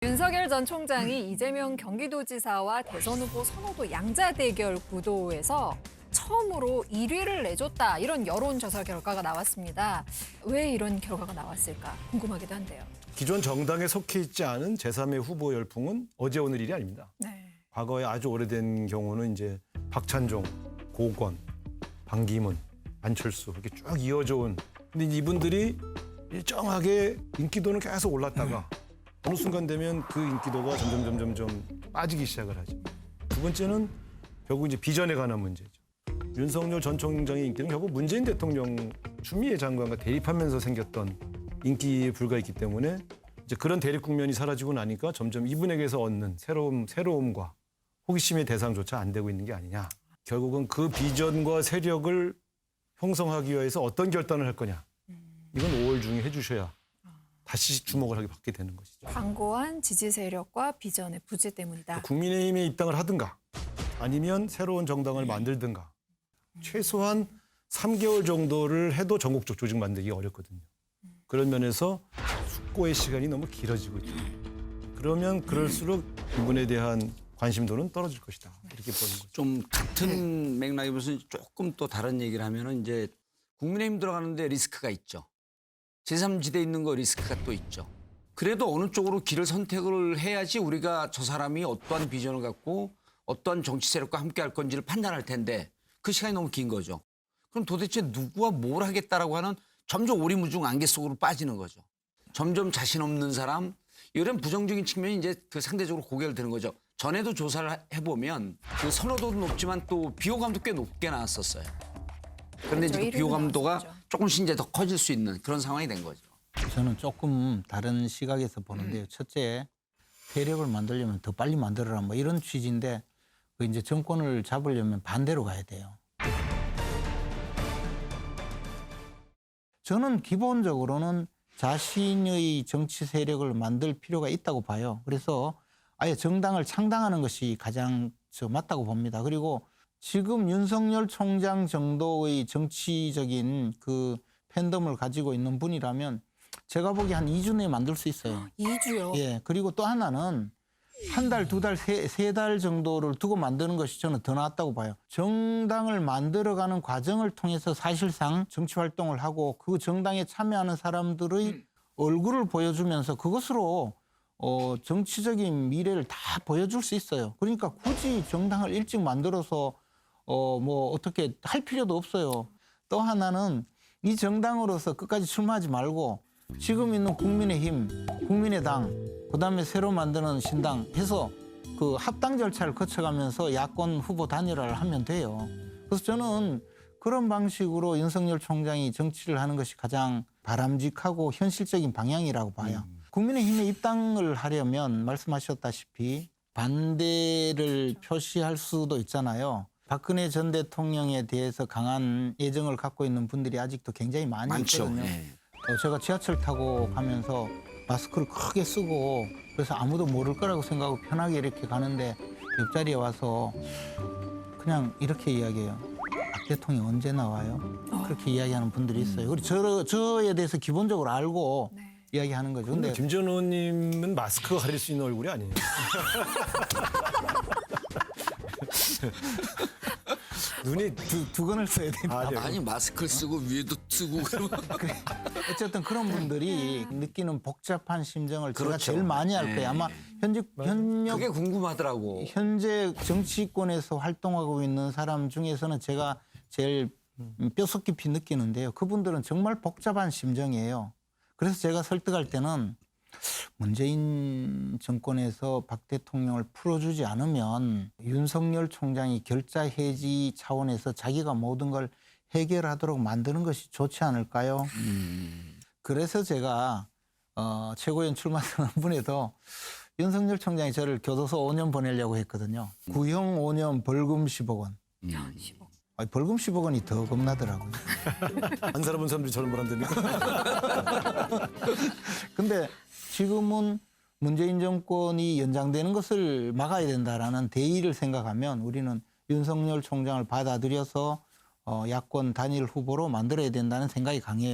윤석열 전 총장이 이재명 경기도지사와 대선 후보 선호도 양자 대결 구도에서 처음으로 1위를 내줬다. 이런 여론조사 결과가 나왔습니다. 왜 이런 결과가 나왔을까 궁금하기도 한데요. 기존 정당에 속해 있지 않은 제3의 후보 열풍은 어제 오늘 일이 아닙니다. 네. 과거에 아주 오래된 경우는 이제 박찬종, 고건, 반기문, 안철수 이렇게 쭉 이어져 온. 근데 이분들이 일정하게 인기도는 계속 올랐다가 어느 순간 되면 그 인기도가 점점 빠지기 시작을 하죠. 두 번째는 결국 이제 비전에 관한 문제죠. 윤석열 전 총장의 인기는 결국 문재인 대통령 추미애 장관과 대립하면서 생겼던 인기에 불과했기 때문에 이제 그런 대립 국면이 사라지고 나니까 점점 이분에게서 얻는 새로움과 호기심의 대상조차 안 되고 있는 게 아니냐. 결국은 그 비전과 세력을 형성하기 위해서 어떤 결단을 할 거냐. 이건 5월 중에 해주셔야 다시 주목을 하게 받게 되는 것이죠. 강고한 지지 세력과 비전의 부재 때문이다. 국민의힘에 입당을 하든가 아니면 새로운 정당을 만들든가 최소한 3개월 정도를 해도 전국적 조직 만들기 어렵거든요. 그런 면에서 숙고의 시간이 너무 길어지고 있죠. 그러면 그럴수록 이분에 대한 관심도는 떨어질 것이다. 이렇게 보는 거죠. 좀 같은 맥락이면서 조금 또 다른 얘기를 하면은 이제 국민의힘 들어가는데 리스크가 있죠. 제3지대에 있는 거 리스크가 또 있죠. 그래도 어느 쪽으로 길을 선택을 해야지 우리가 저 사람이 어떠한 비전을 갖고 어떠한 정치 세력과 함께 할 건지를 판단할 텐데 그 시간이 너무 긴 거죠. 그럼 도대체 누구와 뭘 하겠다라고 하는 점점 오리무중 안개 속으로 빠지는 거죠. 점점 자신 없는 사람, 이런 부정적인 측면이 이제 그 상대적으로 고개를 드는 거죠. 전에도 조사를 해보면 그 선호도도 높지만 또 비호감도 꽤 높게 나왔었어요. 그런데 이제 그 비호감도가 조금씩 이제 더 커질 수 있는 그런 상황이 된 거죠. 저는 조금 다른 시각에서 보는데요. 첫째, 세력을 만들려면 더 빨리 만들어라 뭐 이런 취지인데 그 이제 정권을 잡으려면 반대로 가야 돼요. 저는 기본적으로는 자신의 정치 세력을 만들 필요가 있다고 봐요. 그래서 아예 정당을 창당하는 것이 가장 맞다고 봅니다. 그리고 지금 윤석열 총장 정도의 정치적인 그 팬덤을 가지고 있는 분이라면 제가 보기에 한 2주 내에 만들 수 있어요. 2주요? 예. 그리고 또 하나는 한 달, 두 달, 세 달 정도를 두고 만드는 것이 저는 더 낫다고 봐요. 정당을 만들어가는 과정을 통해서 사실상 정치 활동을 하고 그 정당에 참여하는 사람들의 얼굴을 보여주면서 그것으로 정치적인 미래를 다 보여줄 수 있어요. 그러니까 굳이 정당을 일찍 만들어서 뭐 어떻게 할 필요도 없어요. 또 하나는 이 정당으로서 끝까지 출마하지 말고 지금 있는 국민의힘, 국민의당, 그다음에 새로 만드는 신당 해서 그 합당 절차를 거쳐가면서 야권 후보 단일화를 하면 돼요. 그래서 저는 그런 방식으로 윤석열 총장이 정치를 하는 것이 가장 바람직하고 현실적인 방향이라고 봐요. 국민의힘에 입당을 하려면 말씀하셨다시피 반대를 표시할 수도 있잖아요. 박근혜 전 대통령에 대해서 강한 애정을 갖고 있는 분들이 아직도 굉장히 많이 많죠. 있거든요. 네. 제가 지하철 타고 가면서 마스크를 크게 쓰고 그래서 아무도 모를 거라고 생각하고 편하게 이렇게 가는데 옆자리에 와서 그냥 이렇게 이야기해요. 박 대통령 언제 나와요? 그렇게 이야기하는 분들이 있어요. 그리고 저에 대해서 기본적으로 알고 이야기하는 거죠. 근데 김전 의원님은 마스크가 가릴 수 있는 얼굴이 아니에요. 눈이 두건을 써야 됩니다. 네. 아니 마스크를 쓰고 위에도 쓰고 그러면 어쨌든 그런 분들이 느끼는 복잡한 심정을 제가 그렇죠. 제일 많이 알 거예요. 아마 현역 그게 궁금하더라고. 현재 정치권에서 활동하고 있는 사람 중에서는 제가 제일 뼛속 깊이 느끼는데요. 그분들은 정말 복잡한 심정이에요. 그래서 제가 설득할 때는 문재인 정권에서 박 대통령을 풀어주지 않으면 윤석열 총장이 결자 해지 차원에서 자기가 모든 걸 해결하도록 만드는 것이 좋지 않을까요? 그래서 제가 최고위원 출마하는 분에도 윤석열 총장이 저를 교도소 5년 보내려고 했거든요. 구형 5년 벌금 10억 원. 10억. 아니, 벌금 10억 원이 더 겁나더라고요. 안 살아본 사람들이 저런 말 한다니까. 근데 지금은 문재인 정권이 연장되는 것을 막아야 된다라는 대의를 생각하면 우리는 윤석열 총장을 받아들여서 야권 단일 후보로 만들어야 된다는 생각이 강해요.